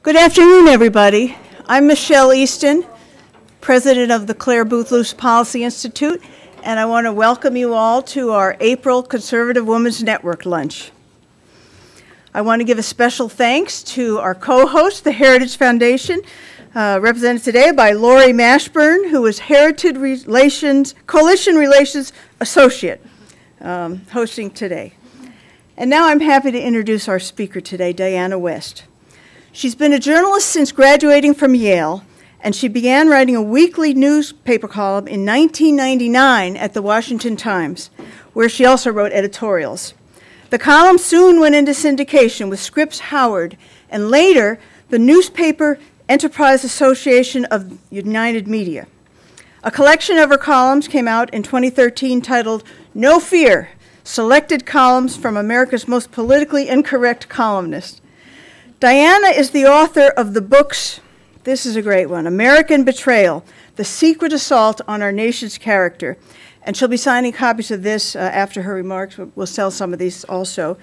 Good afternoon, everybody. I'm Michelle Easton, president of the Clare Boothe Luce Policy Institute, and I want to welcome you all to our April Conservative Women's Network lunch. I want to give a special thanks to our co-host, the Heritage Foundation, represented today by Lori Mashburn, who is Coalition Relations Associate, hosting today. And now I'm happy to introduce our speaker today, Diana West. She's been a journalist since graduating from Yale, and she began writing a weekly newspaper column in 1999 at the Washington Times, where she also wrote editorials. The column soon went into syndication with Scripps Howard, and later the Newspaper Enterprise Association of United Media. A collection of her columns came out in 2013 titled No Fear, Selected Columns from America's Most Politically Incorrect Columnists. Diana is the author of the books, this is a great one, American Betrayal, The Secret Assault on Our Nation's Character. And she'll be signing copies of this after her remarks. We'll sell some of these also.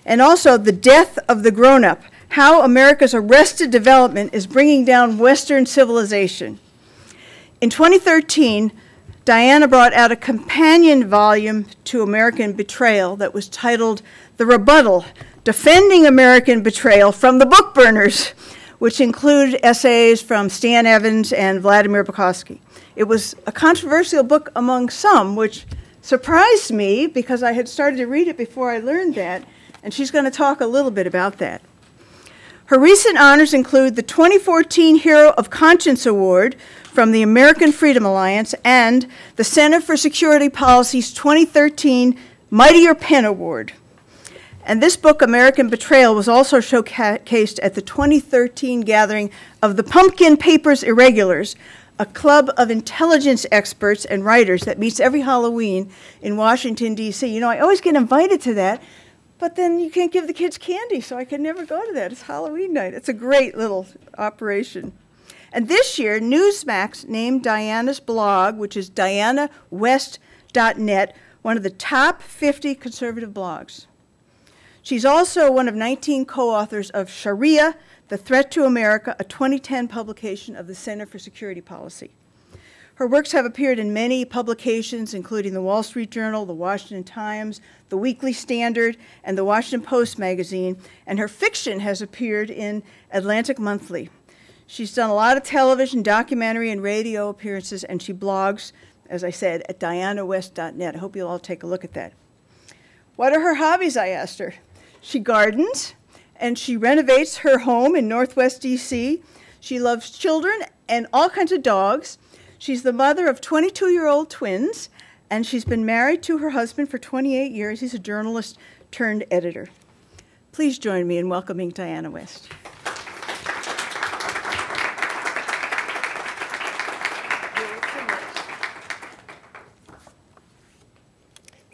And also, The Death of the Grown-Up, How America's Arrested Development is Bringing Down Western Civilization. In 2013, Diana brought out a companion volume to American Betrayal that was titled The Rebuttal, Defending American Betrayal from the Book Burners, which included essays from Stanton Evans and Vladimir Bukovsky. It was a controversial book among some, which surprised me because I had started to read it before I learned that, and she's going to talk a little bit about that. Her recent honors include the 2014 Hero of Conscience Award from the American Freedom Alliance and the Center for Security Policy's 2013 Mightier Pen Award. And this book, American Betrayal, was also showcased at the 2013 gathering of the Pumpkin Papers Irregulars, a club of intelligence experts and writers that meets every Halloween in Washington, D.C. You know, I always get invited to that, but then you can't give the kids candy, so I can never go to that. It's Halloween night. It's a great little operation. And this year, Newsmax named Diana's blog, which is dianawest.net, one of the top 50 conservative blogs. She's also one of 19 co-authors of Sharia, The Threat to America, a 2010 publication of the Center for Security Policy. Her works have appeared in many publications, including the Wall Street Journal, the Washington Times, the Weekly Standard, and the Washington Post magazine, and her fiction has appeared in Atlantic Monthly. She's done a lot of television, documentary, and radio appearances, and she blogs, as I said, at dianawest.net. I hope you'll all take a look at that. What are her hobbies, I asked her. She gardens, and she renovates her home in Northwest D.C. She loves children and all kinds of dogs. She's the mother of 22-year-old twins, and she's been married to her husband for 28 years. He's a journalist turned editor. Please join me in welcoming Diana West.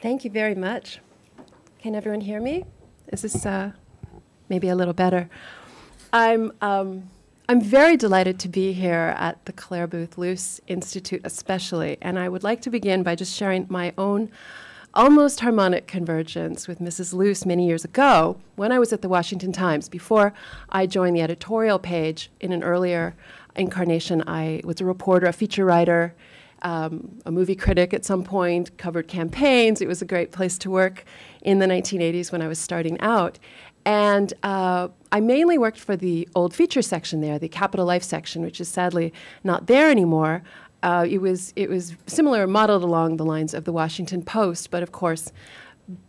Thank you very much. Can everyone hear me? Is this maybe a little better? I'm very delighted to be here at the Clare Boothe Luce Institute especially, and I would like to begin by just sharing my own almost harmonic convergence with Mrs. Luce many years ago when I was at the Washington Times. Before I joined the editorial page in an earlier incarnation, I was a reporter, a feature writer, a movie critic at some point, covered campaigns. It was a great place to work in the 1980s when I was starting out. And I mainly worked for the old feature section there, the Capital Life section, which is sadly not there anymore. It was similar, modeled along the lines of the Washington Post, but of course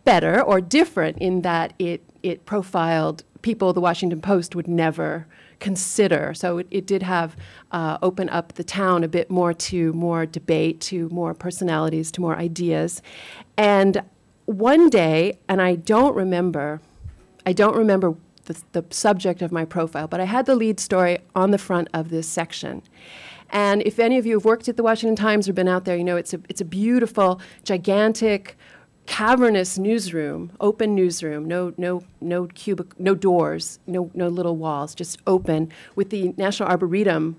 better or different in that it profiled people the Washington Post would never consider. So it did have open up the town a bit more to more debate, to more personalities, to more ideas. And one day, and I don't remember the subject of my profile, but I had the lead story on the front of this section. And if any of you have worked at the Washington Times or been out there, you know it's a beautiful, gigantic, cavernous newsroom, open newsroom, no doors, no little walls, just open with the National Arboretum,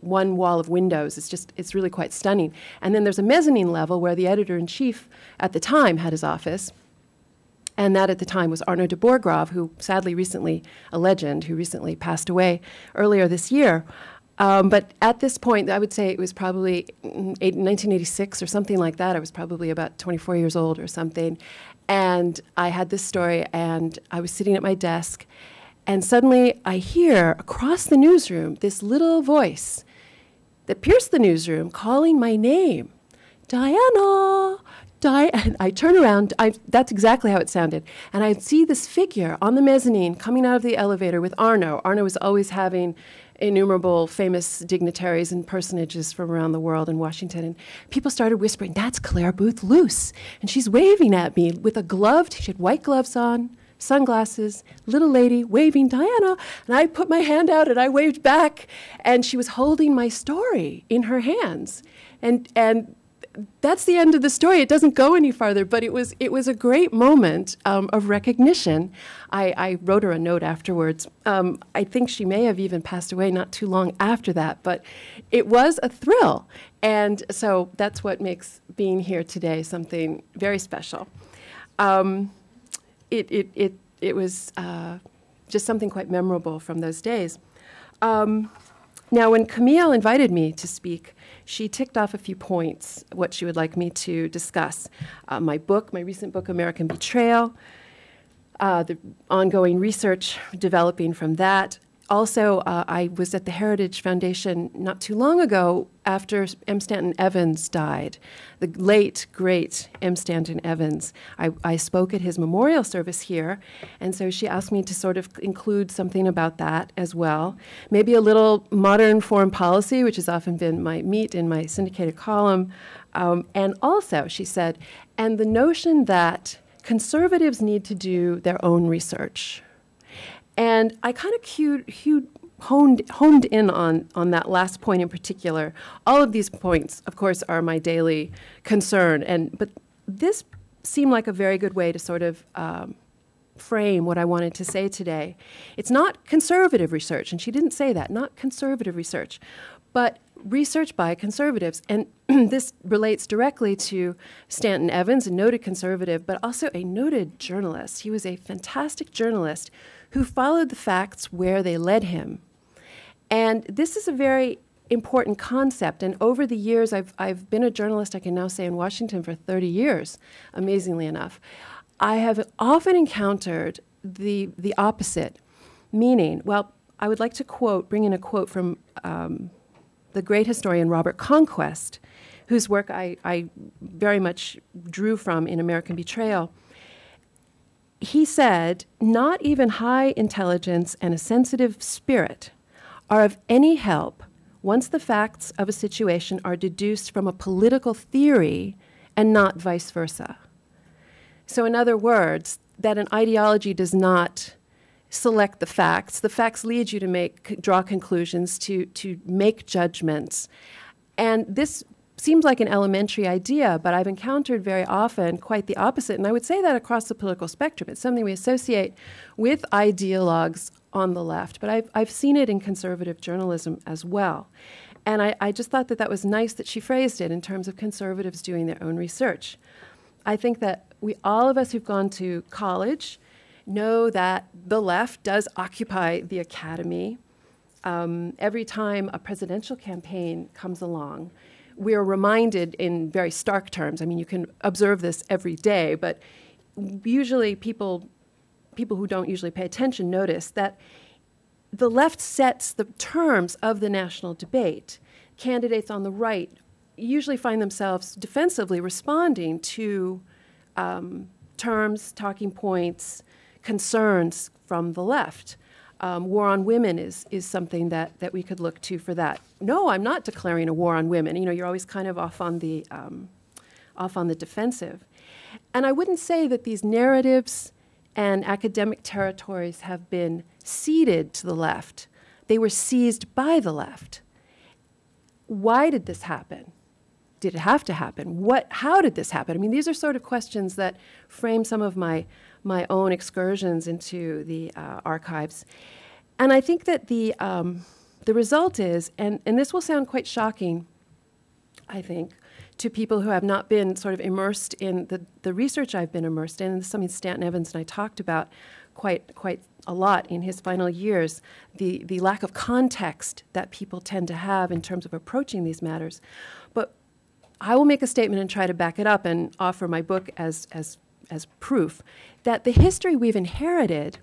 one wall of windows. It's really quite stunning. And then there's a mezzanine level where the editor-in-chief at the time had his office. And that at the time was Arno de Borgrave, who sadly recently, a legend, who recently passed away earlier this year. But at this point, I would say it was probably 1986 or something like that. I was probably about 24 years old or something. And I had this story, and I was sitting at my desk, and suddenly I hear across the newsroom this little voice that pierced the newsroom calling my name, Diana. And I turn around, that's exactly how it sounded. And I see this figure on the mezzanine coming out of the elevator with Arno. Arno was always having innumerable famous dignitaries and personages from around the world in Washington. And people started whispering, "That's Clare Boothe Luce." And she's waving at me with a glove. She had white gloves on, sunglasses, little lady waving, "Diana." And I put my hand out and I waved back. And she was holding my story in her hands. And that's the end of the story. It doesn't go any farther, but it was a great moment of recognition. I wrote her a note afterwards. I think she may have even passed away not too long after that, but it was a thrill. And so that's what makes being here today something very special. It was just something quite memorable from those days. Now, when Camille invited me to speak, she ticked off a few points, what she would like me to discuss. My recent book, American Betrayal, the ongoing research developing from that. Also, I was at the Heritage Foundation not too long ago after M. Stanton Evans died, the late, great M. Stanton Evans. I spoke at his memorial service here, and so she asked me to sort of include something about that as well. Maybe a little modern foreign policy, which has often been my meat in my syndicated column. And also, she said, and the notion that conservatives need to do their own research. And I kind of honed in on that last point in particular. All of these points, of course, are my daily concern. But this seemed like a very good way to sort of frame what I wanted to say today. It's not conservative research, and she didn't say that, not conservative research, but research by conservatives. And this relates directly to Stanton Evans, a noted conservative, but also a noted journalist. He was a fantastic journalist who followed the facts where they led him. And this is a very important concept. And over the years, I've been a journalist, I can now say, in Washington for 30 years, amazingly enough. I have often encountered the opposite, meaning, well, I would like to bring in a quote from the great historian Robert Conquest, whose work I very much drew from in American Betrayal. He said, "Not even high intelligence and a sensitive spirit are of any help once the facts of a situation are deduced from a political theory and not vice versa." So in other words, that an ideology does not select the facts. The facts lead you to draw conclusions, to make judgments. And this seems like an elementary idea, but I've encountered very often quite the opposite. And I would say that across the political spectrum. It's something we associate with ideologues on the left, but I've seen it in conservative journalism as well. And I just thought that was nice that she phrased it in terms of conservatives doing their own research. I think that all of us who've gone to college know that the left does occupy the academy. Every time a presidential campaign comes along, we are reminded in very stark terms. I mean, you can observe this every day, but usually people who don't usually pay attention notice that the left sets the terms of the national debate. Candidates on the right usually find themselves defensively responding to terms, talking points, concerns from the left. War on women is something that we could look to for that. No, I'm not declaring a war on women. You know, you're always kind of off on the defensive. And I wouldn't say that these narratives and academic territories have been ceded to the left. They were seized by the left. Why did this happen? Did it have to happen? How did this happen? I mean, these are sort of questions that frame some of my own excursions into the archives. And I think that the result is, and this will sound quite shocking, I think, to people who have not been sort of immersed in the research I've been immersed in, and this is something Stanton Evans and I talked about quite a lot in his final years, the lack of context that people tend to have in terms of approaching these matters. But I will make a statement and try to back it up and offer my book as proof that the history we've inherited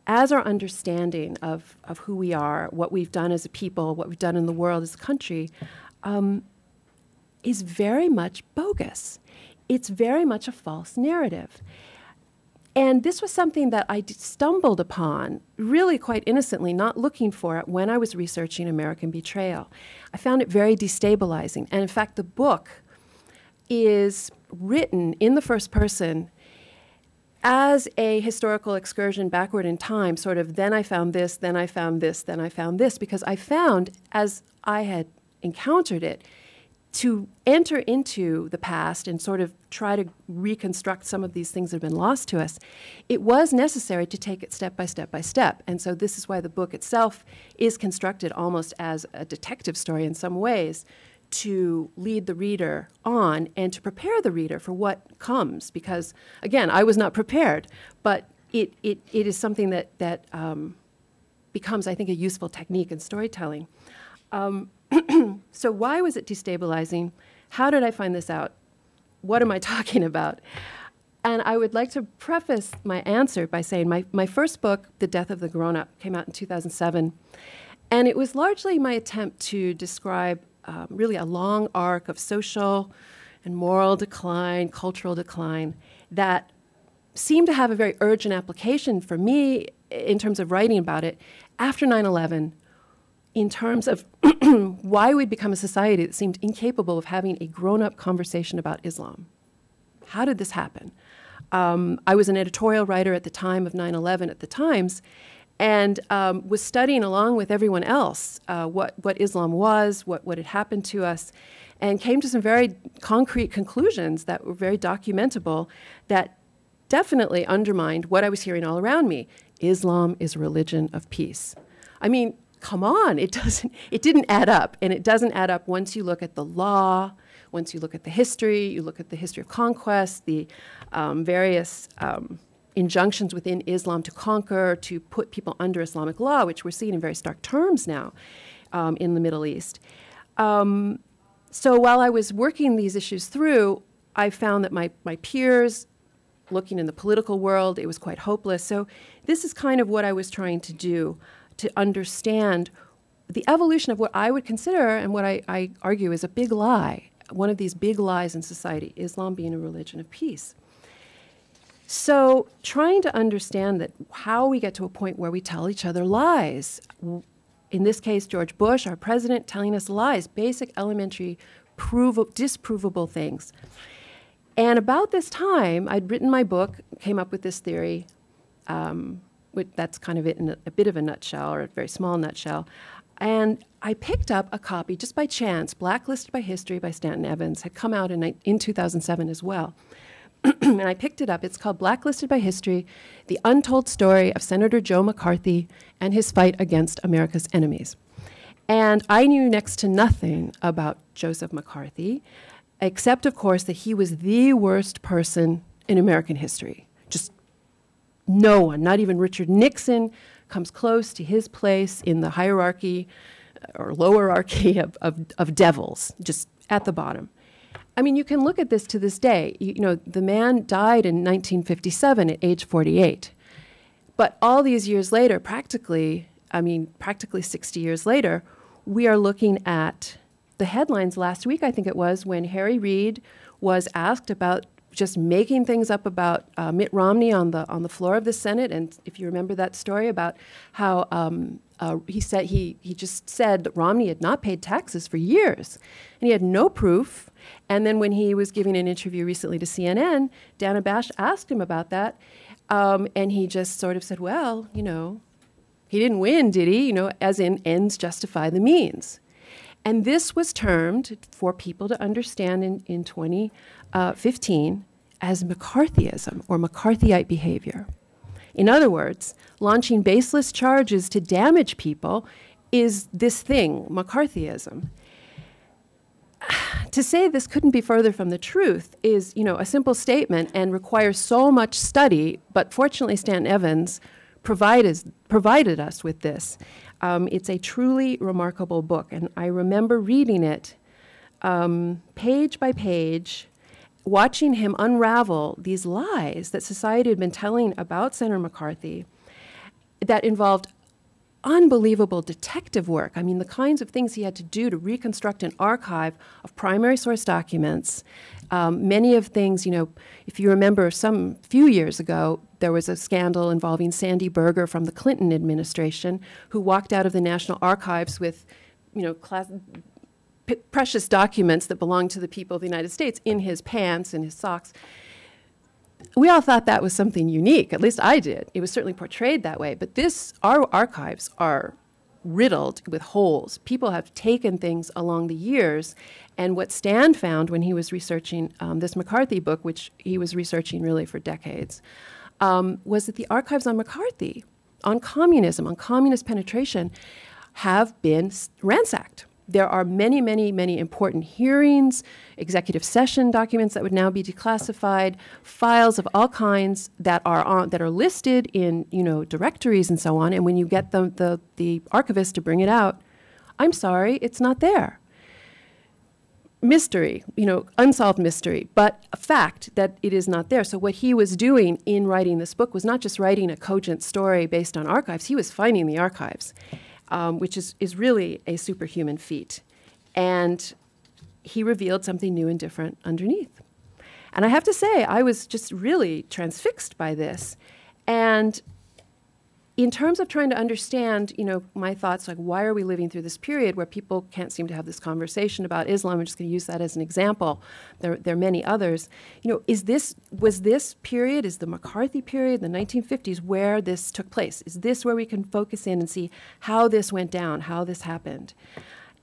as our understanding of who we are, what we've done as a people, what we've done in the world as a country, is very much bogus. It's very much a false narrative. And this was something that I stumbled upon really quite innocently, not looking for it, when I was researching American Betrayal. I found it very destabilizing. And in fact, the book is written in the first person as a historical excursion backward in time, sort of, then I found this, then I found this, then I found this, because I found, as I had encountered it, to enter into the past and sort of try to reconstruct some of these things that have been lost to us, it was necessary to take it step by step by step. And so this is why the book itself is constructed almost as a detective story in some ways, to lead the reader on and to prepare the reader for what comes. Because, again, I was not prepared, but it is something that becomes, I think, a useful technique in storytelling. So why was it destabilizing? How did I find this out? What am I talking about? And I would like to preface my answer by saying my first book, The Death of the Grown-Up, came out in 2007. And it was largely my attempt to describe really a long arc of social and moral decline, cultural decline, that seemed to have a very urgent application for me in terms of writing about it after 9/11, in terms of why we'd become a society that seemed incapable of having a grown-up conversation about Islam. How did this happen? I was an editorial writer at the time of 9/11 at the Times, and was studying along with everyone else what Islam was, what had happened to us, and came to some very concrete conclusions that were very documentable that definitely undermined what I was hearing all around me. Islam is a religion of peace. I mean, come on, it didn't add up, and it doesn't add up once you look at the law, once you look at the history, you look at the history of conquest, the various injunctions within Islam to conquer, to put people under Islamic law, which we're seeing in very stark terms now in the Middle East. So while I was working these issues through, I found that my peers, looking in the political world, it was quite hopeless. So this is kind of what I was trying to do, to understand the evolution of what I would consider and what I argue is a big lie, one of these big lies in society, Islam being a religion of peace. So trying to understand that how we get to a point where we tell each other lies. In this case, George Bush, our president, telling us lies, basic, elementary, disprovable things. And about this time, I'd written my book, came up with this theory. That's kind of it in a bit of a nutshell, or a very small nutshell. And I picked up a copy, just by chance, Blacklisted by History by Stanton Evans, had come out in 2007 as well. And I picked it up. It's called Blacklisted by History, The Untold Story of Senator Joe McCarthy and His Fight Against America's Enemies. And I knew next to nothing about Joseph McCarthy, except, of course, that he was the worst person in American history. Just no one, not even Richard Nixon, comes close to his place in the hierarchy or lowerarchy of devils, just at the bottom. I mean, you can look at this to this day. You know, the man died in 1957 at age 48. But all these years later, practically 60 years later, we are looking at the headlines last week, I think it was, when Harry Reid was asked about just making things up about Mitt Romney on the floor of the Senate. And if you remember that story about how he just said that Romney had not paid taxes for years, and he had no proof. And then when he was giving an interview recently to CNN, Dana Bash asked him about that, and he just sort of said, well, you know, he didn't win, did he? You know, as in ends justify the means. And this was termed, for people to understand in 2015, as McCarthyism or McCarthyite behavior. In other words, launching baseless charges to damage people is this thing, McCarthyism. to say this couldn't be further from the truth is, a simple statement and requires so much study, but fortunately Stanton Evans provided us with this. It's a truly remarkable book, and I remember reading it page by page, watching him unravel these lies that society had been telling about Senator McCarthy that involved unbelievable detective work. I mean, the kinds of things he had to do to reconstruct an archive of primary source documents. Many of things, if you remember some few years ago, there was a scandal involving Sandy Berger from the Clinton administration who walked out of the National Archives with, precious documents that belonged to the people of the United States in his pants and his socks. We all thought that was something unique. At least I did. It was certainly portrayed that way. But our archives are riddled with holes. People have taken things along the years. And what Stan found when he was researching this McCarthy book, which he was researching really for decades, was that the archives on McCarthy, on communism, on communist penetration, have been ransacked. There are many, many, many important hearings, executive session documents that would now be declassified, files of all kinds that are listed in directories and so on. And when you get the archivist to bring it out, I'm sorry, it's not there. Mystery, unsolved mystery, but a fact that it is not there. So what he was doing in writing this book was not just writing a cogent story based on archives. He was finding the archives. Which is really a superhuman feat. And he revealed something new and different underneath. And I have to say, I was just really transfixed by this. And in terms of trying to understand, my thoughts, like why are we living through this period where people can't seem to have this conversation about Islam? I'm just going to use that as an example. There are many others. Was this period, is the McCarthy period, the 1950s, where this took place? Is this where we can focus in and see how this went down, how this happened?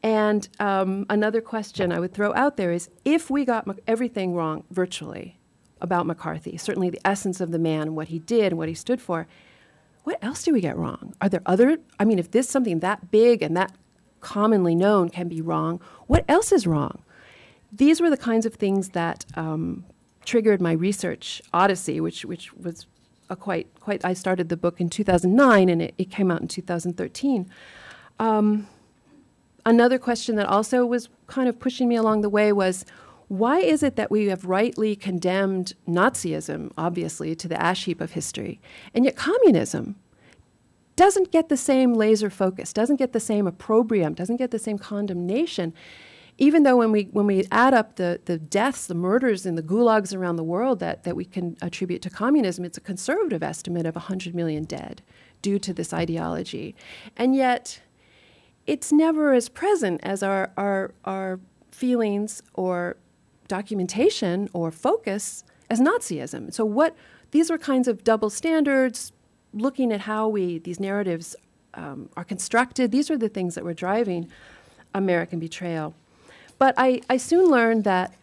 And another question I would throw out there is, if we got everything wrong virtually about McCarthy, certainly the essence of the man, what he did and what he stood for, what else do we get wrong? Are there if this something that big and that commonly known can be wrong, what else is wrong? These were the kinds of things that triggered my research odyssey, which was I started the book in 2009 and it came out in 2013. Another question that also was kind of pushing me along the way was, why is it that we have rightly condemned Nazism, obviously, to the ash heap of history, and yet communism doesn't get the same laser focus, doesn't get the same opprobrium, doesn't get the same condemnation, even though when we add up the deaths, the murders in the gulags around the world that we can attribute to communism, it's a conservative estimate of 100 million dead due to this ideology. And yet, it's never as present as our feelings or documentation or focus as Nazism. So these are kinds of double standards, looking at how these narratives are constructed. These are the things that were driving American Betrayal. But I soon learned that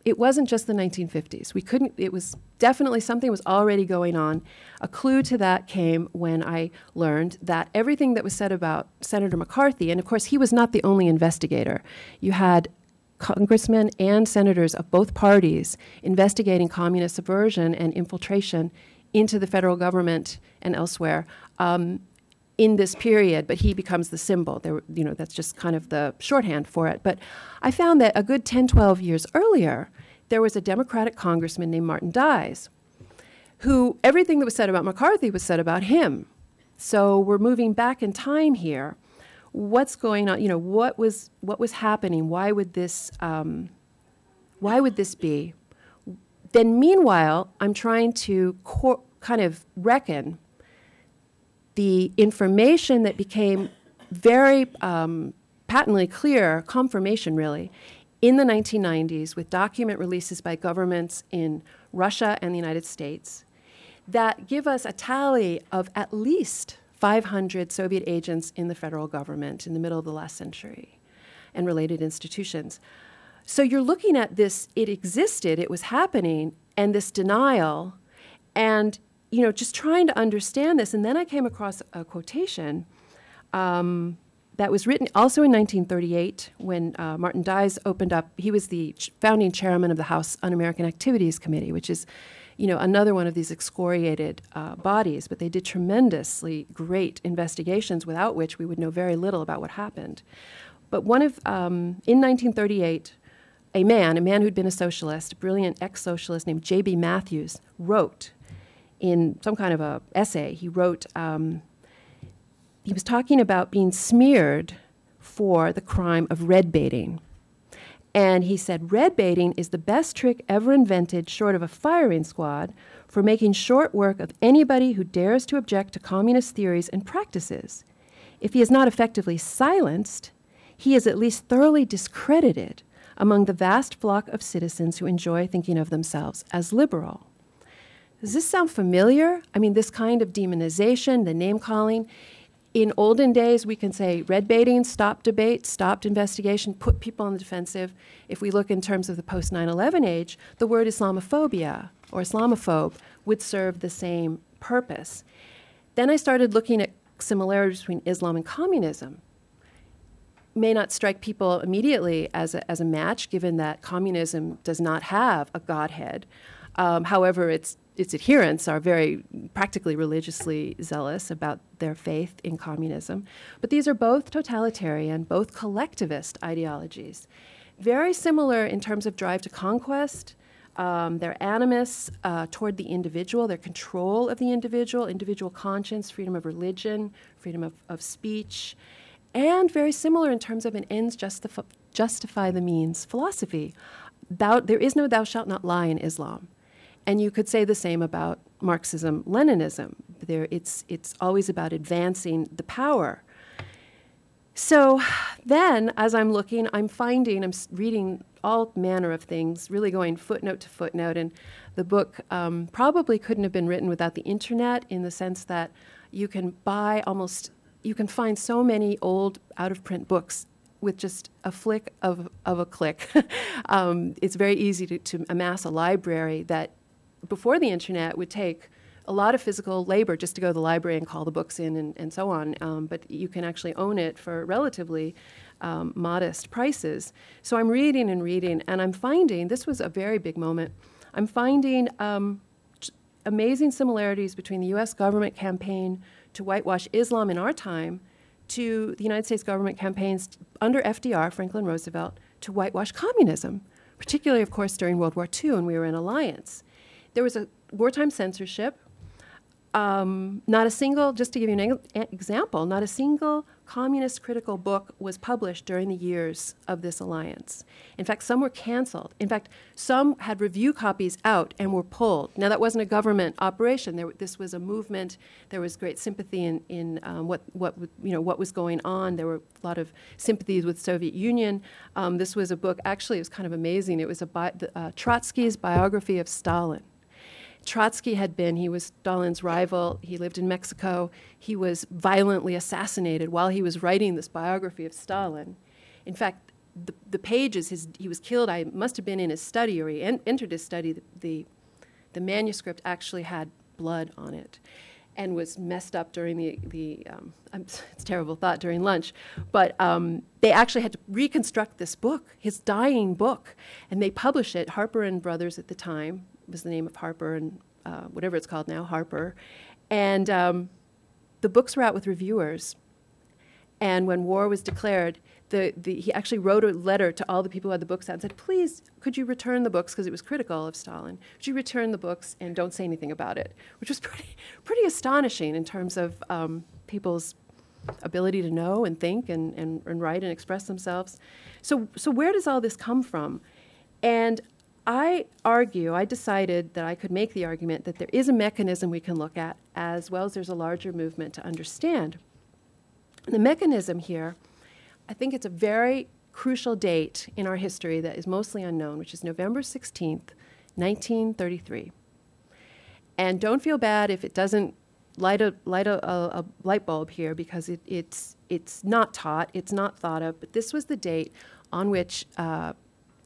it wasn't just the 1950s. It was definitely something was already going on. A clue to that came when I learned that everything that was said about Senator McCarthy, and of course he was not the only investigator. You had congressmen and senators of both parties investigating communist subversion and infiltration into the federal government and elsewhere in this period, but he becomes the symbol. That's just kind of the shorthand for it. But I found that a good 10, 12 years earlier, there was a Democratic congressman named Martin Dies, who everything that was said about McCarthy was said about him. So we're moving back in time here. What's going on? What was happening? Why would this be? Then meanwhile, I'm trying to kind of reckon the information that became very patently clear, confirmation really, in the 1990s with document releases by governments in Russia and the United States that give us a tally of at least 500 Soviet agents in the federal government in the middle of the last century and related institutions. So you're looking at this, it existed, it was happening, and this denial, and just trying to understand this. And then I came across a quotation that was written also in 1938 when Martin Dies opened up. He was the founding chairman of the House Un-American Activities Committee, which is, another one of these excoriated bodies. But they did tremendously great investigations, without which we would know very little about what happened. But in 1938, a man who'd been a socialist, a brilliant ex-socialist named J.B. Matthews, wrote in some kind of a essay. He wrote. He was talking about being smeared for the crime of red baiting. And he said, red baiting is the best trick ever invented, short of a firing squad, for making short work of anybody who dares to object to communist theories and practices. If he is not effectively silenced, he is at least thoroughly discredited among the vast flock of citizens who enjoy thinking of themselves as liberal. Does this sound familiar? I mean, this kind of demonization, the name-calling. In olden days, we can say red baiting, stopped debate, stopped investigation, put people on the defensive. If we look in terms of the post-9/11 age, the word Islamophobia or Islamophobe would serve the same purpose. Then I started looking at similarities between Islam and communism. May not strike people immediately as a match, given that communism does not have a godhead. However, its adherents are very practically religiously zealous about their faith in communism. But these are both totalitarian, both collectivist ideologies. Very similar in terms of drive to conquest, their animus toward the individual, their control of the individual conscience, freedom of religion, freedom of speech, and very similar in terms of an ends justify the means philosophy. There is no thou shalt not lie in Islam. And you could say the same about Marxism, Leninism. It's always about advancing the power. So then, as I'm looking, I'm reading all manner of things, really going footnote to footnote. And the book probably couldn't have been written without the internet, in the sense that you can find so many old out-of-print books with just a flick of a click. It's very easy to amass a library that before the internet would take a lot of physical labor just to go to the library and call the books in and so on. But you can actually own it for relatively modest prices. So I'm reading, and I'm finding, this was a very big moment, I'm finding amazing similarities between the U.S. government campaign to whitewash Islam in our time to the United States government campaigns under FDR, Franklin Roosevelt, to whitewash communism, particularly, of course, during World War II, when we were in alliance. There was a wartime censorship. Not a single, just to give you an example, not a single communist critical book was published during the years of this alliance. In fact, some were canceled. In fact, some had review copies out and were pulled. Now, that wasn't a government operation. This was a movement. There was great sympathy in what was going on. There were a lot of sympathies with the Soviet Union. This was a book, actually, it was kind of amazing. It was Trotsky's biography of Stalin. Trotsky he was Stalin's rival. He lived in Mexico. He was violently assassinated while he was writing this biography of Stalin. In fact, the pages, he was killed, I must have been in his study, or he entered his study. The manuscript actually had blood on it and was messed up during it's a terrible thought, during lunch. But they actually had to reconstruct this book, his dying book, and they published it, Harper and Brothers at the time, was the name of Harper and whatever it's called now, Harper. And the books were out with reviewers. And when war was declared, he actually wrote a letter to all the people who had the books out and said, please, could you return the books, because it was critical of Stalin. Would you return the books and don't say anything about it? Which was pretty astonishing in terms of people's ability to know and think and write and express themselves. So where does all this come from? And I decided that I could make the argument that there is a mechanism we can look at, as well as there's a larger movement to understand. And the mechanism here, I think it's a very crucial date in our history that is mostly unknown, which is November 16th, 1933. And don't feel bad if it doesn't light a light bulb here, because it's not taught, it's not thought of, but this was the date on which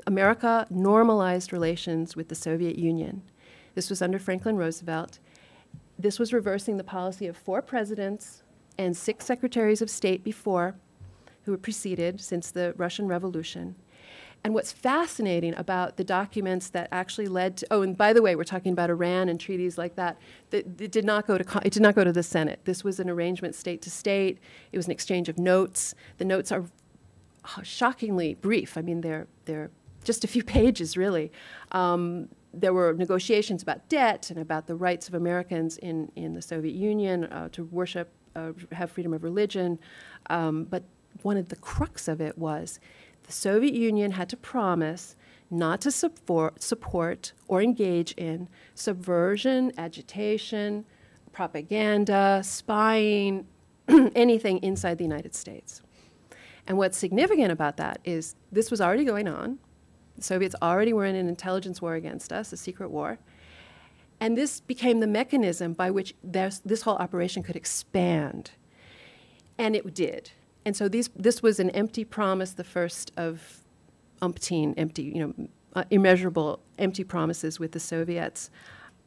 America normalized relations with the Soviet Union. This was under Franklin Roosevelt. This was reversing the policy of 4 presidents and 6 secretaries of state before. who were preceded since the Russian Revolution. And what's fascinating about the documents that actually led to, oh, and by the way, we're talking about Iran and treaties like that, it did not go to the Senate. This was an arrangement state to state. It was an exchange of notes. The notes are shockingly brief. I mean, they're just a few pages, really. There were negotiations about debt and about the rights of Americans in the Soviet Union to worship, have freedom of religion. But one of the crux of it was the Soviet Union had to promise not to support or engage in subversion, agitation, propaganda, spying, anything inside the United States. And what's significant about that is this was already going on. The Soviets already were in an intelligence war against us, a secret war. And this became the mechanism by which this whole operation could expand. And it did. And so this was an empty promise, the first of umpteen empty, immeasurable empty promises with the Soviets.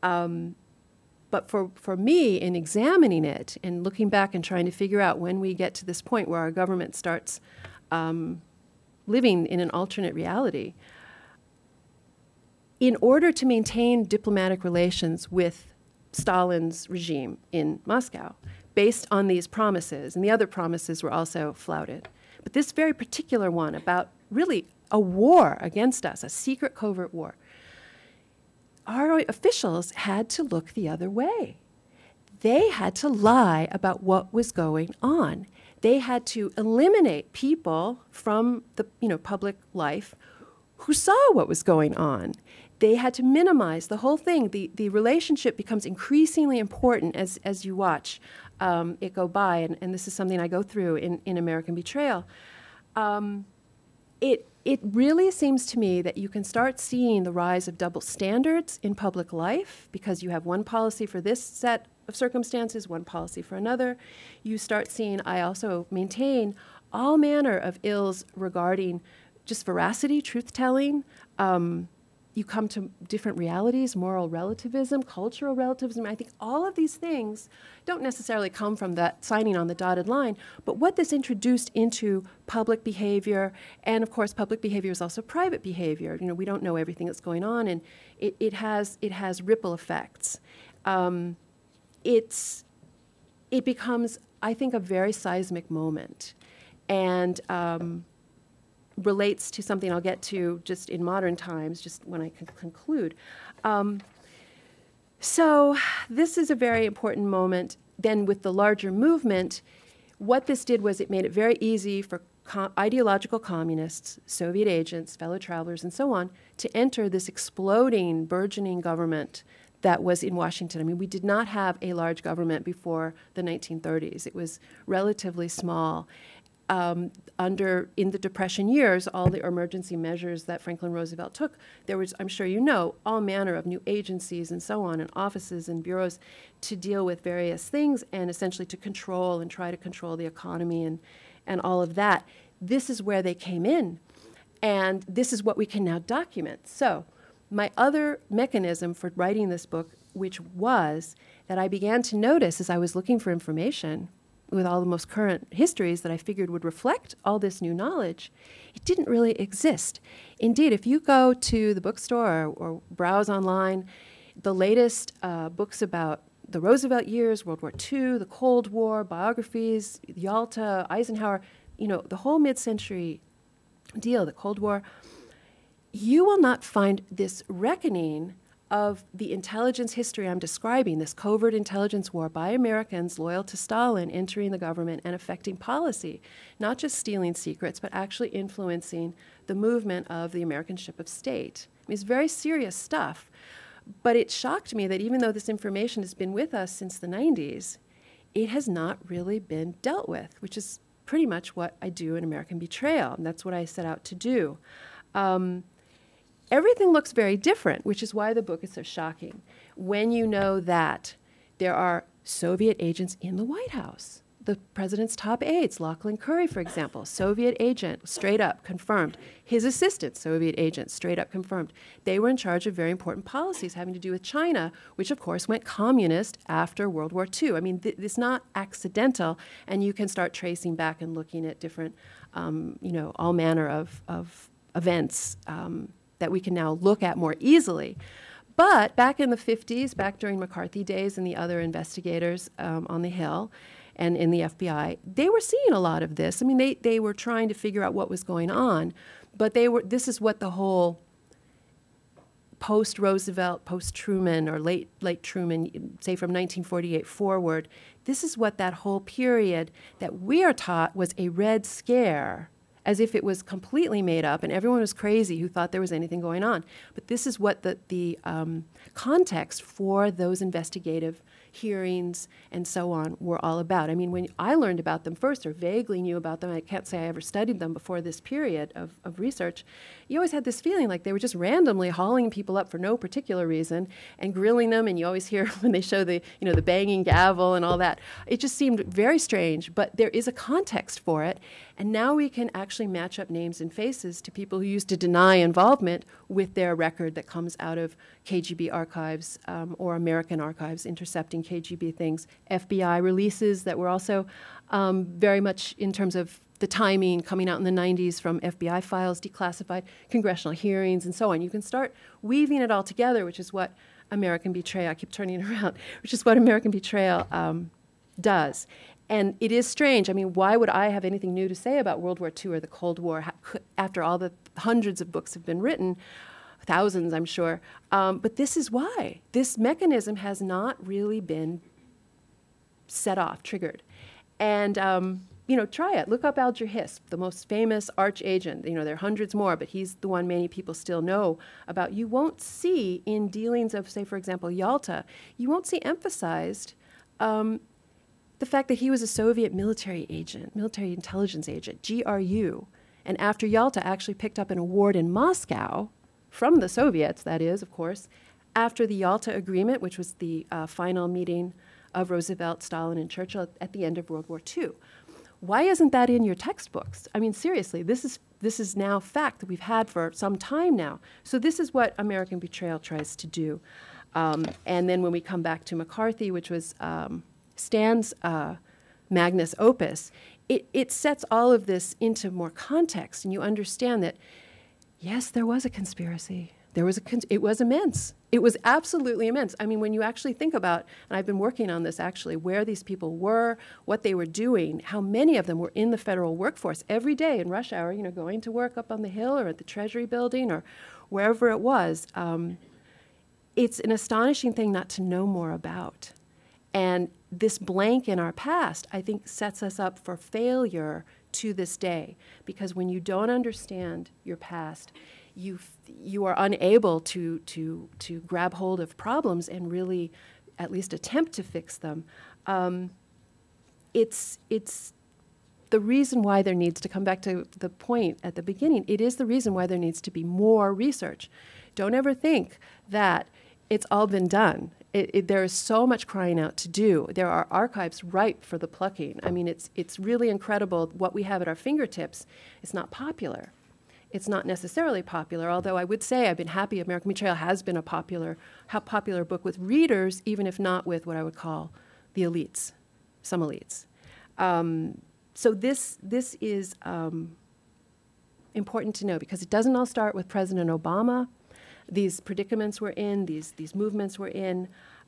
But for me, in examining it and looking back and trying to figure out when we get to this point where our government starts living in an alternate reality, in order to maintain diplomatic relations with Stalin's regime in Moscow, based on these promises, and the other promises were also flouted. But this very particular one about really a war against us, a secret covert war, our officials had to look the other way. They had to lie about what was going on. They had to eliminate people from the public life who saw what was going on. They had to minimize the whole thing. The relationship becomes increasingly important as you watch it go by, and this is something I go through in American Betrayal. It really seems to me that you can start seeing the rise of double standards in public life because you have one policy for this set of circumstances, one policy for another. You start seeing, I also maintain, all manner of ills regarding just veracity, truth-telling. You come to different realities, moral relativism, cultural relativism. I think all of these things don't necessarily come from that signing on the dotted line, but what this introduced into public behavior, and of course public behavior is also private behavior. We don't know everything that's going on, and it has ripple effects. It becomes, I think, a very seismic moment, and relates to something I'll get to just in modern times, just when I conclude. So this is a very important moment. Then with the larger movement, what this did was it made it very easy for ideological communists, Soviet agents, fellow travelers, and so on, to enter this exploding, burgeoning government that was in Washington. I mean, we did not have a large government before the 1930s. It was relatively small. In the Depression years, all the emergency measures that Franklin Roosevelt took, there was, I'm sure you know, all manner of new agencies and so on, and offices and bureaus to deal with various things and essentially to control and try to control the economy and all of that. This is where they came in, and this is what we can now document. So my other mechanism for writing this book, which was that I began to notice as I was looking for information with all the most current histories that I figured would reflect all this new knowledge, it didn't really exist. Indeed, if you go to the bookstore or browse online, the latest books about the Roosevelt years, World War II, the Cold War, biographies, Yalta, Eisenhower, the whole mid-century deal, the Cold War, you will not find this reckoning of the intelligence history I'm describing, this covert intelligence war by Americans loyal to Stalin entering the government and affecting policy, not just stealing secrets, but actually influencing the movement of the American ship of state. I mean, it's very serious stuff, but it shocked me that even though this information has been with us since the 90s, it has not really been dealt with, which is pretty much what I do in American Betrayal, and that's what I set out to do. Everything looks very different, which is why the book is so shocking. When you know that there are Soviet agents in the White House, the president's top aides, Lachlan Curry, for example, Soviet agent, straight up confirmed. His assistant, Soviet agent, straight up confirmed. They were in charge of very important policies having to do with China, which of course went communist after World War II. I mean, it's not accidental, and you can start tracing back and looking at different, all manner of events that we can now look at more easily. But back in the 50s, back during McCarthy days and the other investigators on the Hill and in the FBI, they were seeing a lot of this. I mean, they were trying to figure out what was going on, but this is what the whole post-Roosevelt, post-Truman, or late Truman, say from 1948 forward, this is what that whole period that we are taught was a Red Scare, as if it was completely made up and everyone was crazy who thought there was anything going on. But this is what the context for those investigative hearings and so on were all about. I mean, when I learned about them first, or vaguely knew about them, I can't say I ever studied them before this period of research, you always had this feeling like they were just randomly hauling people up for no particular reason and grilling them, and you always hear when they show the banging gavel and all that. It just seemed very strange, but there is a context for it, and now we can actually match up names and faces to people who used to deny involvement with their record that comes out of KGB archives or American archives intercepting KGB things, FBI releases that were also very much in terms of the timing coming out in the 90s from FBI files, declassified, congressional hearings, and so on. You can start weaving it all together, which is what American Betrayal, I keep turning it around, which is what American Betrayal does. And it is strange. I mean, why would I have anything new to say about World War II or the Cold War after all the hundreds of books have been written? Thousands, I'm sure. But this is why. This mechanism has not really been set off, triggered. And, try it. Look up Alger Hiss, the most famous arch agent. There are hundreds more, but he's the one many people still know about. You won't see in dealings of, say, for example, Yalta, you won't see emphasized the fact that he was a Soviet military agent, military intelligence agent, GRU, and after Yalta actually picked up an award in Moscow from the Soviets, that is, of course, after the Yalta Agreement, which was the final meeting of Roosevelt, Stalin, and Churchill at the end of World War II. Why isn't that in your textbooks? I mean, seriously, this is now fact that we've had for some time now. So this is what American Betrayal tries to do. And then when we come back to McCarthy, which was Stan's magnus opus, it sets all of this into more context, and you understand that, yes, there was a conspiracy. It was immense. It was absolutely immense. I mean, when you actually think about, and I've been working on this actually, where these people were, what they were doing, how many of them were in the federal workforce every day in rush hour, going to work up on the Hill or at the Treasury Building or wherever it was. It's an astonishing thing not to know more about. And this blank in our past, I think, sets us up for failure to this day, because when you don't understand your past, you are unable to grab hold of problems and really at least attempt to fix them. It's the reason why there needs to come back to the point at the beginning. It is the reason why there needs to be more research. Don't ever think that it's all been done. There is so much crying out to do. There are archives ripe for the plucking. I mean, it's really incredible what we have at our fingertips. It's not popular. It's not necessarily popular, although I would say I've been happy American Betrayal has been a popular book with readers, even if not with what I would call the elites, some elites. So this is important to know, because it doesn't all start with President Obama. These predicaments we're in, these movements we're in.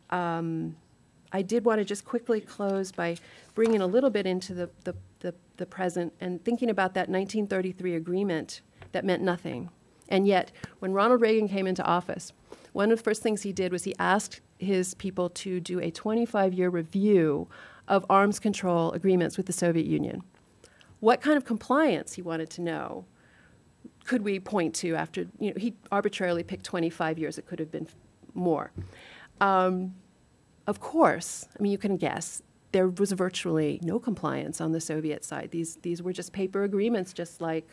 I did want to just quickly close by bringing a little bit into the present and thinking about that 1933 agreement that meant nothing. And yet, when Ronald Reagan came into office, one of the first things he did was he asked his people to do a 25-year review of arms control agreements with the Soviet Union. What kind of compliance, he wanted to know, could we point to after, he arbitrarily picked 25 years. It could have been more. Of course, I mean, you can guess, there was virtually no compliance on the Soviet side. These were just paper agreements, just like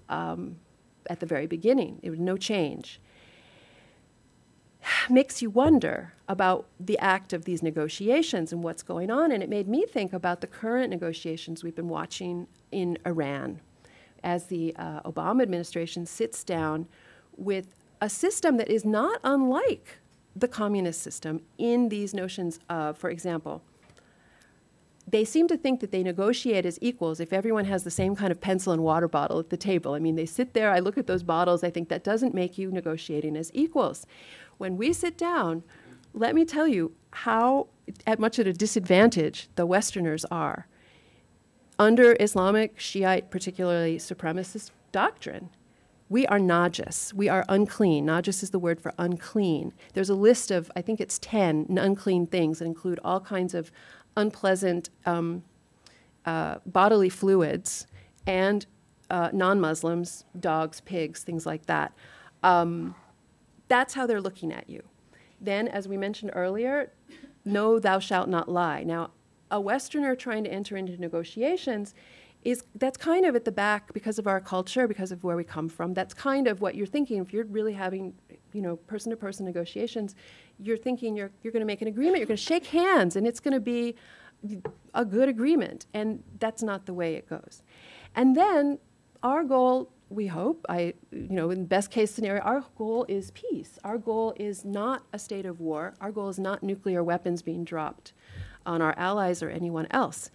at the very beginning. There was no change. makes you wonder about the act of these negotiations and what's going on. And it made me think about the current negotiations we've been watching in Iran as the Obama administration sits down with a system that is not unlike the communist system in these notions of, for example, they seem to think that they negotiate as equals if everyone has the same kind of pencil and water bottle at the table. I mean, they sit there, I look at those bottles, I think that doesn't make you negotiating as equals. When we sit down, let me tell you how much at a disadvantage the Westerners are under Islamic, Shiite, particularly supremacist doctrine. We are najis. We are unclean. Najis is the word for unclean. There's a list of, I think it's 10 unclean things that include all kinds of unpleasant bodily fluids and non-Muslims, dogs, pigs, things like that. That's how they're looking at you. Then, as we mentioned earlier, no, thou shalt not lie. Now, a Westerner trying to enter into negotiations that's kind of at the back because of our culture, because of where we come from. That's kind of what you're thinking. If you're really having, person-to-person negotiations, you're thinking you're going to make an agreement, you're going to shake hands, and it's going to be a good agreement. And that's not the way it goes. And then our goal, we hope, in best case scenario, our goal is peace. Our goal is not a state of war. Our goal is not nuclear weapons being dropped on our allies or anyone else.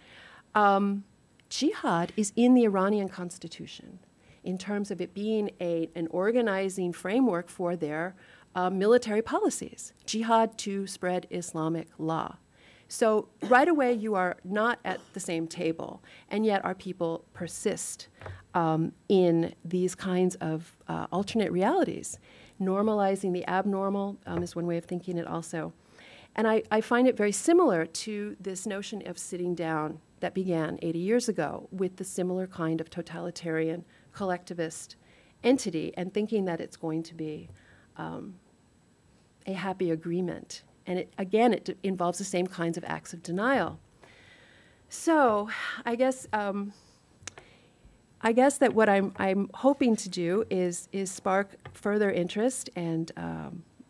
Jihad is in the Iranian constitution in terms of it being an organizing framework for their military policies. Jihad to spread Islamic law. So right away you are not at the same table, and yet our people persist in these kinds of alternate realities. Normalizing the abnormal is one way of thinking it also. And I find it very similar to this notion of sitting down that began 80 years ago with the similar kind of totalitarian collectivist entity and thinking that it's going to be a happy agreement. And it involves the same kinds of acts of denial. So I guess that what I'm hoping to do is spark further interest and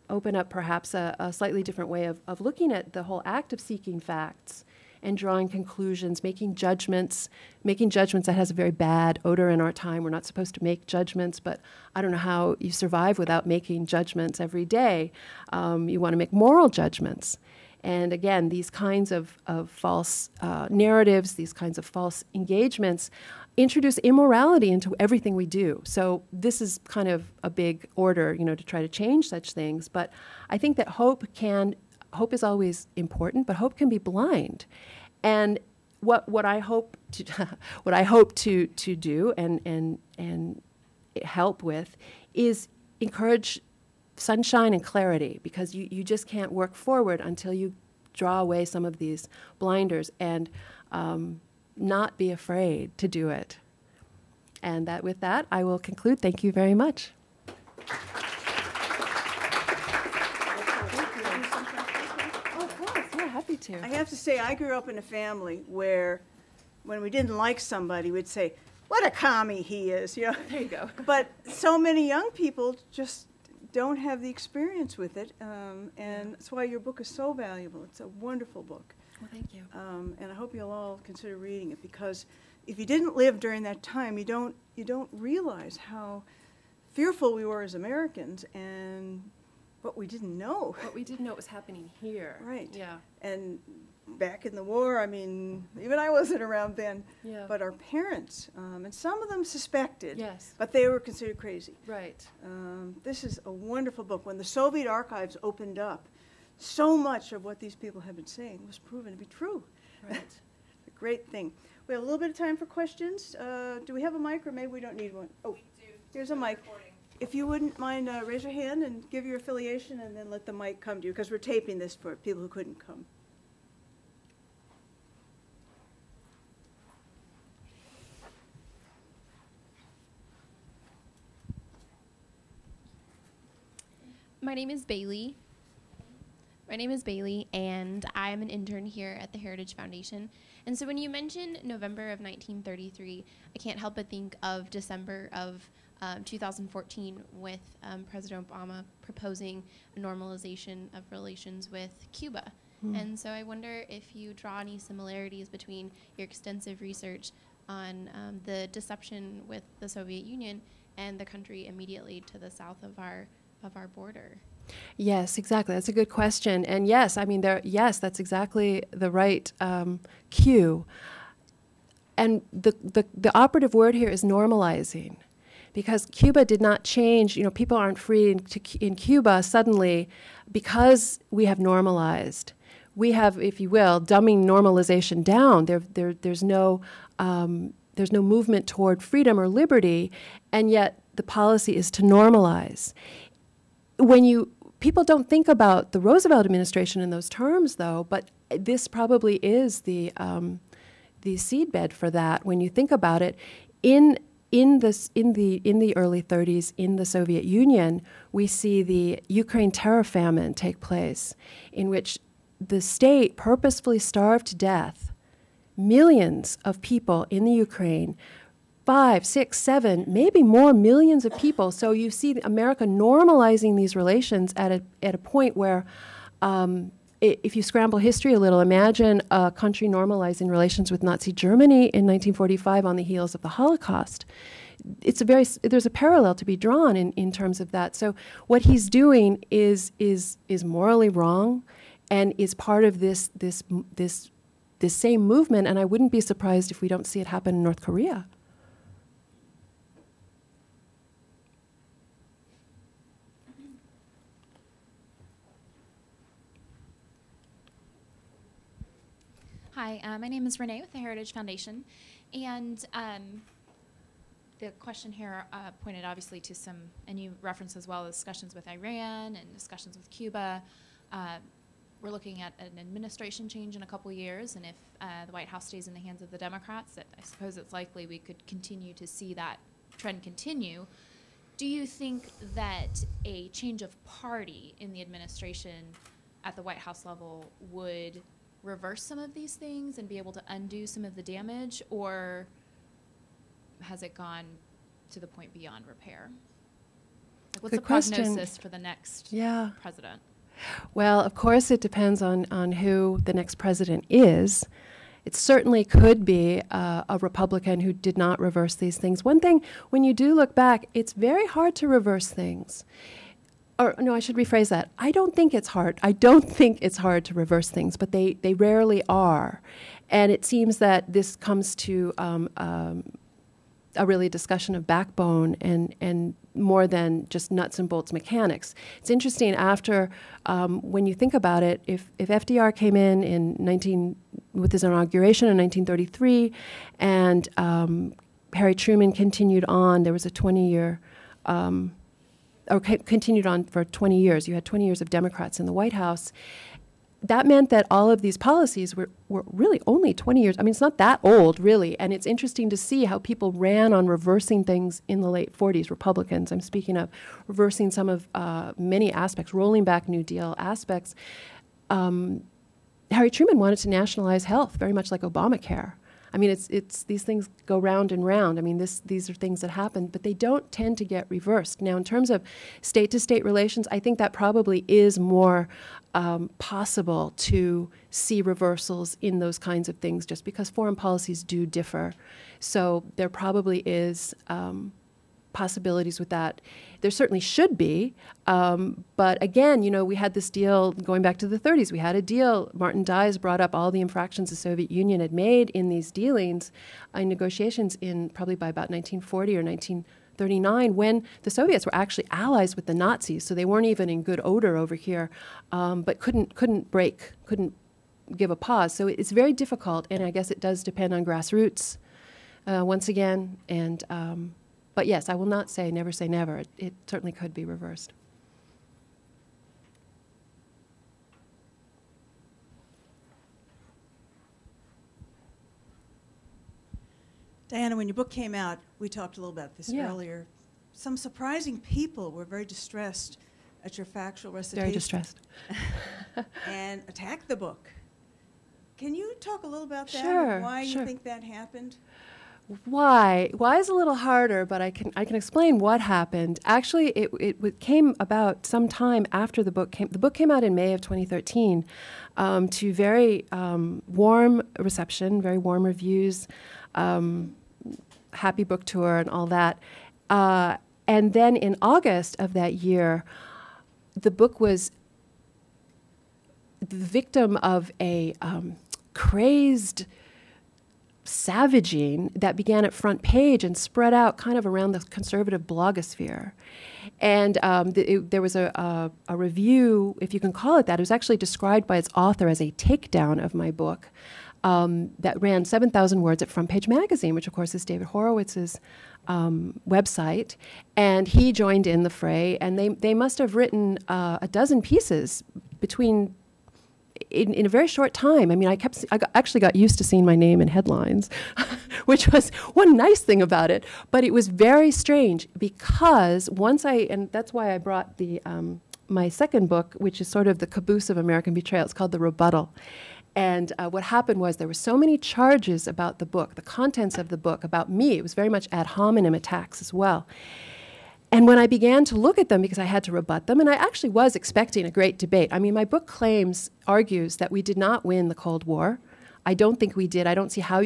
open up perhaps a slightly different way of looking at the whole act of seeking facts and drawing conclusions, making judgments that has a very bad odor in our time. We're not supposed to make judgments, but I don't know how you survive without making judgments every day. You want to make moral judgments. And again, these kinds of false narratives, these kinds of false engagements introduce immorality into everything we do. So this is kind of a big order, to try to change such things. But I think that hope is always important, but hope can be blind. And what I hope to do and help with is encourage sunshine and clarity, because you just can't work forward until you draw away some of these blinders and not be afraid to do it. And with that, I will conclude. Thank you very much. Happy to. I have to say, I grew up in a family where when we didn't like somebody, we'd say, what a commie he is, There you go. But so many young people just don't have the experience with it, and that's why your book is so valuable. It's a wonderful book. Well, thank you. And I hope you'll all consider reading it, because if you didn't live during that time, you don't realize how fearful we were as Americans and what we didn't know. What we didn't know was happening here. Right. Yeah. And back in the war, I mean, even I wasn't around then. Yeah. But our parents, and some of them suspected. Yes. But they were considered crazy. Right. This is a wonderful book. When the Soviet archives opened up, so much of what these people have been saying was proven to be true. Right. A great thing. We have a little bit of time for questions. Do we have a mic, or maybe we don't need one? Oh, here's a mic. If you wouldn't mind, raise your hand and give your affiliation, and then let the mic come to you, because we're taping this for people who couldn't come. My name is Bailey. And I'm an intern here at the Heritage Foundation. And so when you mention November of 1933, I can't help but think of December of 2014 with President Obama proposing a normalization of relations with Cuba. And so I wonder if you draw any similarities between your extensive research on the deception with the Soviet Union and the country immediately to the south of our border. Yes, exactly. That's a good question. And yes, I mean, yes, that's exactly the right cue. And the operative word here is normalizing, because Cuba did not change. You know, people aren't free in Cuba suddenly because we have normalized. We have, if you will, dumbing normalization down. There's no movement toward freedom or liberty, and yet the policy is to normalize. People don't think about the Roosevelt administration in those terms, though, but this probably is the seedbed for that. When you think about it, in the early 30s in the Soviet Union, we see the Ukraine terror famine take place, in which the state purposefully starved to death millions of people in the Ukraine, 5, 6, 7, maybe more millions of people. So you see America normalizing these relations at a point where, if you scramble history a little, imagine a country normalizing relations with Nazi Germany in 1945 on the heels of the Holocaust. There's a parallel to be drawn in terms of that. So what he's doing is morally wrong, and is part of this same movement. And I wouldn't be surprised if we don't see it happen in North Korea. Hi, my name is Renee with the Heritage Foundation, and the question here pointed obviously to some, and you referenced as well, discussions with Iran and discussions with Cuba. We're looking at an administration change in a couple years, and if the White House stays in the hands of the Democrats, I suppose it's likely we could continue to see that trend continue. Do you think that a change of party in the administration at the White House level would reverse some of these things and be able to undo some of the damage, or has it gone to the point beyond repair? Like, what's Good the question. prognosis for the next president? Well, of course, it depends on who the next president is. It certainly could be a Republican who did not reverse these things. One thing, when you do look back, it's very hard to reverse things. Or no, I should rephrase that. I don't think it's hard. I don't think it's hard to reverse things, but they rarely are. And it seems that this comes to a really discussion of backbone and more than just nuts and bolts mechanics. It's interesting, after, when you think about it, if FDR came in with his inauguration in 1933, and Harry Truman continued on, there was a 20-year, continued on for 20 years. You had 20 years of Democrats in the White House. That meant that all of these policies were really only 20 years. I mean, it's not that old, really. And it's interesting to see how people ran on reversing things in the late 40s, Republicans. I'm speaking of reversing some of many aspects, rolling back New Deal aspects. Harry Truman wanted to nationalize health, very much like Obamacare. I mean, it's these things go round and round. I mean, these are things that happen, but they don't tend to get reversed. Now, in terms of state-to-state relations, I think that probably is more possible to see reversals in those kinds of things, just because foreign policies do differ. So there probably is possibilities with that. There certainly should be, but again, we had this deal going back to the 30s. We had a deal. Martin Dies brought up all the infractions the Soviet Union had made in these dealings, in negotiations probably by about 1940 or 1939, when the Soviets were actually allies with the Nazis, so they weren't even in good odor over here, but couldn't give a pause. So it's very difficult, and I guess it does depend on grassroots once again, and but yes, I will not say never. It certainly could be reversed. Diana, when your book came out, we talked a little about this earlier. Some surprising people were very distressed at your factual recitation. Very distressed. And attacked the book. Can you talk a little about that? Sure, And why sure. you think that happened? Why? Why is a little harder, but I can explain what happened. Actually, it came about some time after the book came. The book came out in May of 2013 to very warm reception, very warm reviews, happy book tour and all that. And then in August of that year, the book was the victim of a crazed savaging that began at front page and spread out kind of around the conservative blogosphere. And there was a review, if you can call it that. It was actually described by its author as a takedown of my book that ran 7,000 words at Front Page Magazine, which of course is David Horowitz's website. And he joined in the fray, and they must have written a dozen pieces between in a very short time. I mean, I actually got used to seeing my name in headlines, which was one nice thing about it. But it was very strange because and that's why I brought the my second book, which is sort of the caboose of American Betrayal. It's called The Rebuttal. And what happened was there were so many charges about the book, the contents of the book, about me. It was very much ad hominem attacks as well. And when I began to look at them, because I had to rebut them, and I actually was expecting a great debate. I mean, my book argues that we did not win the Cold War. I don't think we did. I don't see how.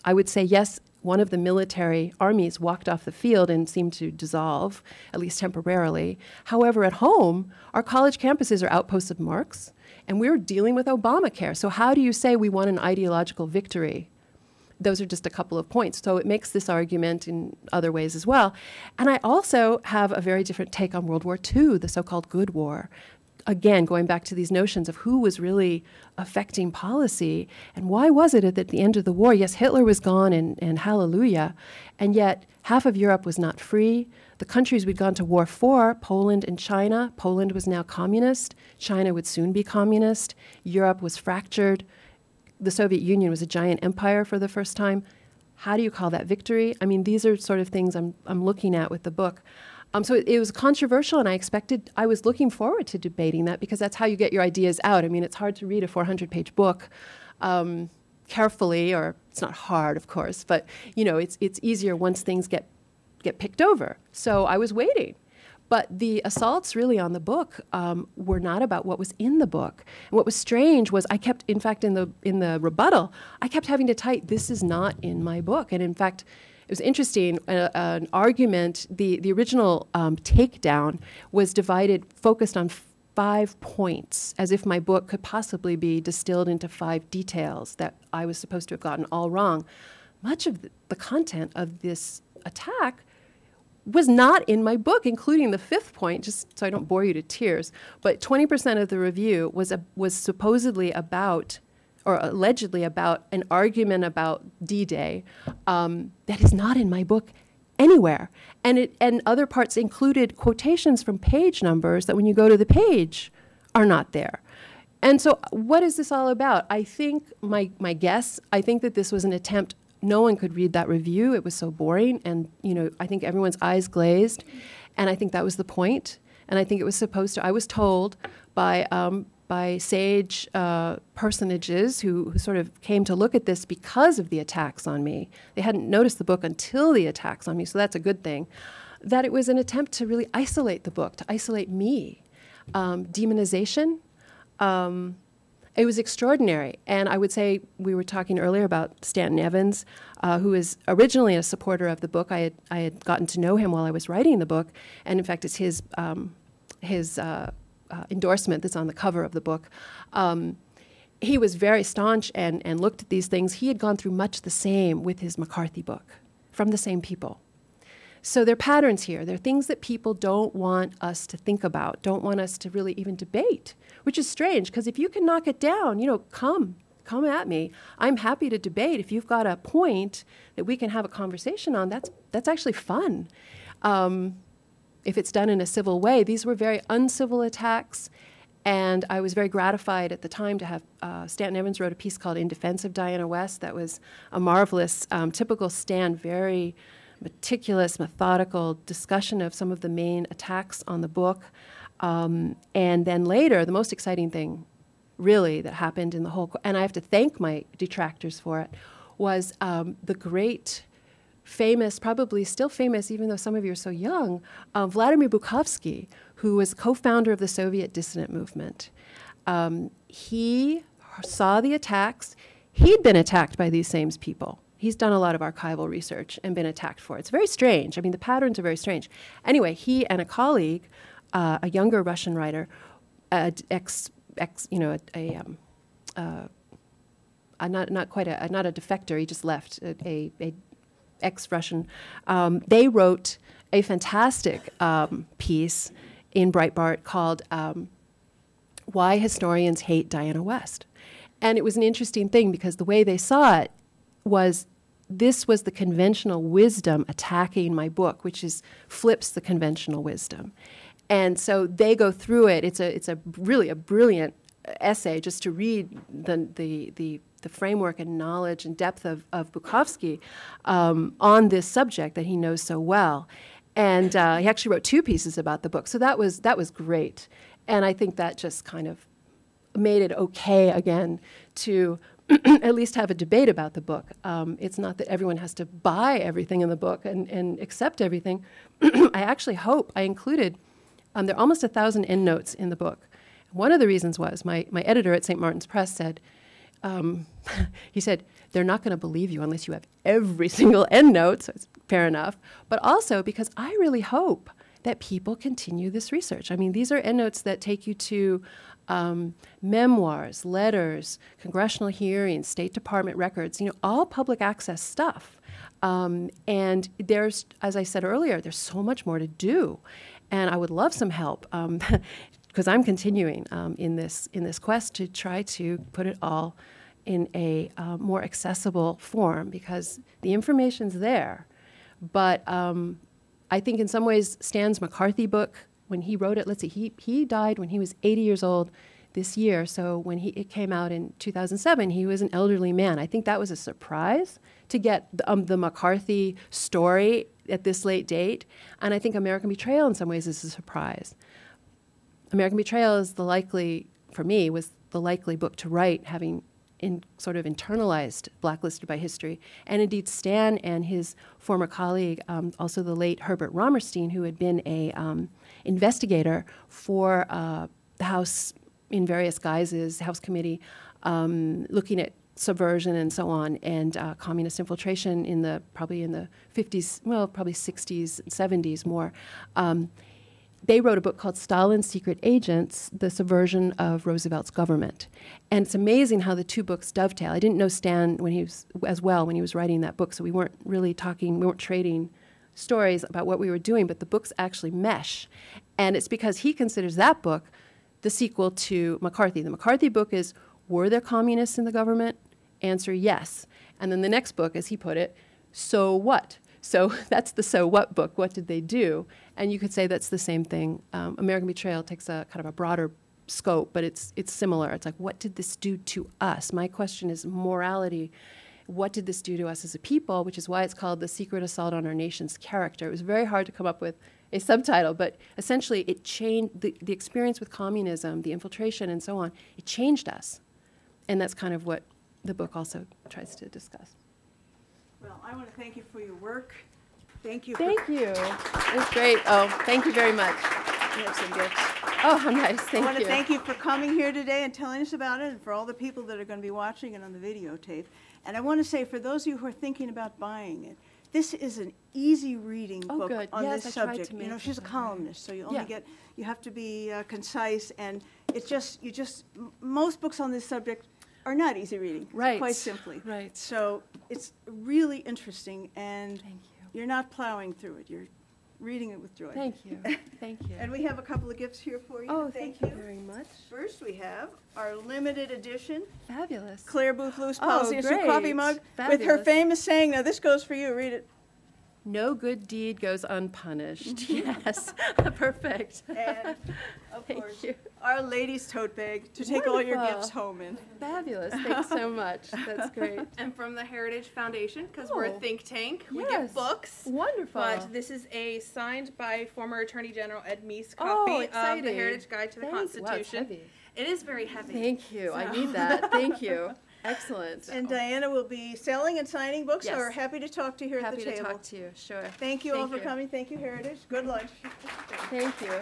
I would say, yes, one of the military armies walked off the field and seemed to dissolve, at least temporarily. However, at home, our college campuses are outposts of Marx, and we're dealing with Obamacare. So how do you say we won an ideological victory? Those are just a couple of points. So it makes this argument in other ways as well. And I also have a very different take on World War II, the so-called good war. Again, going back to these notions of who was really affecting policy and why was it at the end of the war, yes, Hitler was gone and hallelujah, and yet half of Europe was not free. The countries we'd gone to war for, Poland and China, Poland was now communist, China would soon be communist, Europe was fractured, the Soviet Union was a giant empire for the first time. How do you call that victory? I mean, these are sort of things I'm looking at with the book. So it was controversial, and I was looking forward to debating that because that's how you get your ideas out. I mean, it's hard to read a 400-page book carefully, or it's not hard, of course, but it's easier once things get picked over. So I was waiting. But the assaults really on the book were not about what was in the book. And what was strange was I kept, in fact, in the rebuttal, I kept having to type, this is not in my book. And in fact, it was interesting, an argument, the original takedown was focused on 5 points, as if my book could possibly be distilled into 5 details that I was supposed to have gotten all wrong. Much of the content of this attack was not in my book, including the 5th point, just so I don't bore you to tears. But 20% of the review was supposedly about, or allegedly about, an argument about D-Day that is not in my book anywhere. And other parts included quotations from page numbers that when you go to the page are not there. And so what is this all about? I think, my guess, I think that this was an attempt. No one could read that review. It was so boring. And, I think everyone's eyes glazed. And I think that was the point. And I think it was supposed to, I was told by sage personages who sort of came to look at this because of the attacks on me. They hadn't noticed the book until the attacks on me, so that's a good thing. That it was an attempt to really isolate the book, to isolate me. Demonization. It was extraordinary. And I would say, we were talking earlier about Stanton Evans, who is originally a supporter of the book. I had gotten to know him while I was writing the book. And in fact, it's his endorsement that's on the cover of the book. He was very staunch and looked at these things. He had gone through much the same with his McCarthy book from the same people. So there are patterns here. There are things that people don't want us to think about, don't want us to really even debate, which is strange, because if you can knock it down, come at me. I'm happy to debate. If you've got a point that we can have a conversation on, that's actually fun. If it's done in a civil way. These were very uncivil attacks, and I was very gratified at the time to have Stanton Evans wrote a piece called In Defense of Diana West that was a marvelous, typical Stan, very meticulous, methodical discussion of some of the main attacks on the book. And then later, the most exciting thing, really, that happened in the whole, and I have to thank my detractors for it, was the great famous, probably still famous, even though some of you are so young, Vladimir Bukovsky, who was co-founder of the Soviet dissident movement. He saw the attacks. He'd been attacked by these same people. He's done a lot of archival research and been attacked for it. It's very strange. I mean, the patterns are very strange. Anyway, he and a colleague, a younger Russian writer, not a defector, he just left, a ex-Russian, they wrote a fantastic piece in Breitbart called Why Historians Hate Diana West. And it was an interesting thing because the way they saw it was this was the conventional wisdom attacking my book, which flips the conventional wisdom. And so they go through it. It's really a brilliant essay just to read the framework and knowledge and depth of Bukovsky on this subject that he knows so well. And he actually wrote 2 pieces about the book. So that was great. And I think that just kind of made it okay again to at least have a debate about the book. It's not that everyone has to buy everything in the book and accept everything. I actually hope I included, there are almost 1,000 endnotes in the book. One of the reasons was my editor at St. Martin's Press said, he said, they're not going to believe you unless you have every single endnote, so it's fair enough, but also because I really hope that people continue this research. I mean, these are endnotes that take you to memoirs, letters, congressional hearings, State Department records, all public access stuff. And there's, as I said earlier, there's so much more to do. And I would love some help because I'm continuing in this quest to try to put it all in a more accessible form because the information's there. But I think in some ways Stan's McCarthy book, when he wrote it, let's see, he died when he was 80 years old this year. So when it came out in 2007, he was an elderly man. I think that was a surprise to get the McCarthy story at this late date. And I think American Betrayal in some ways is a surprise. American Betrayal is for me, was the likely book to write, having sort of internalized Blacklisted by History. And indeed, Stan and his former colleague, also the late Herbert Romerstein, who had been a investigator for the House in various guises, House Committee, looking at subversion and so on, and communist infiltration probably in the 50s, well, probably 60s, 70s more. They wrote a book called Stalin's Secret Agents, The Subversion of Roosevelt's Government. And it's amazing how the 2 books dovetail. I didn't know Stan when he was writing that book, so we weren't really talking, we weren't trading stories about what we were doing, but the books actually mesh. And it's because he considers that book the sequel to McCarthy. The McCarthy book is, were there communists in the government? Answer, yes. And then the next book, as he put it, so what? So that's the so what book. What did they do? And you could say that's the same thing. American Betrayal takes a kind of a broader scope, but it's similar. It's like, what did this do to us? My question is morality. What did this do to us as a people? Which is why it's called The Secret Assault on Our Nation's Character. It was very hard to come up with a subtitle, but essentially it changed the experience with communism, the infiltration and so on. It changed us. And that's kind of what the book also tries to discuss. Well, I want to thank you for your work. Thank you. Thank you. It was great. Oh, thank you very much. We have some gifts. Oh, how nice. Thank you. I want to thank you for coming here today and telling us about it, and for all the people that are going to be watching it on the videotape. And I want to say, for those of you who are thinking about buying it, this is an easy reading book on this subject. She's a columnist, so you have to be concise, and most books on this subject are not easy reading, quite simply. Right. So it's really interesting, and thank you. You're not plowing through it. You're reading it with joy. Thank you. Thank you. And we have a couple of gifts here for you. Oh, thank you very much. First, we have our limited edition Fabulous. Clare Booth Loose Policy Institute great. coffee mug Fabulous. with her famous saying. Now, this goes for you. Read it. No good deed goes unpunished. Yes. Perfect. And, of Thank course, you. our ladies' tote bag to take all your gifts home in. Fabulous. Thanks so much. That's great. And from the Heritage Foundation, because we're a think tank, we Yes. give books. Wonderful. But this is a signed by former Attorney General Ed Meese Oh, copy of exciting. the Heritage Guide to the Thanks. Wow, it's Constitution. heavy. It is very heavy. Thank you. I So- need that. Thank you. Excellent. And Diana will be selling and signing books, so Yes. we're happy to talk to you here at the Happy to table. talk to you. Sure. Thank you all Thank for you. coming. Thank you, Heritage. Good lunch. Thank you.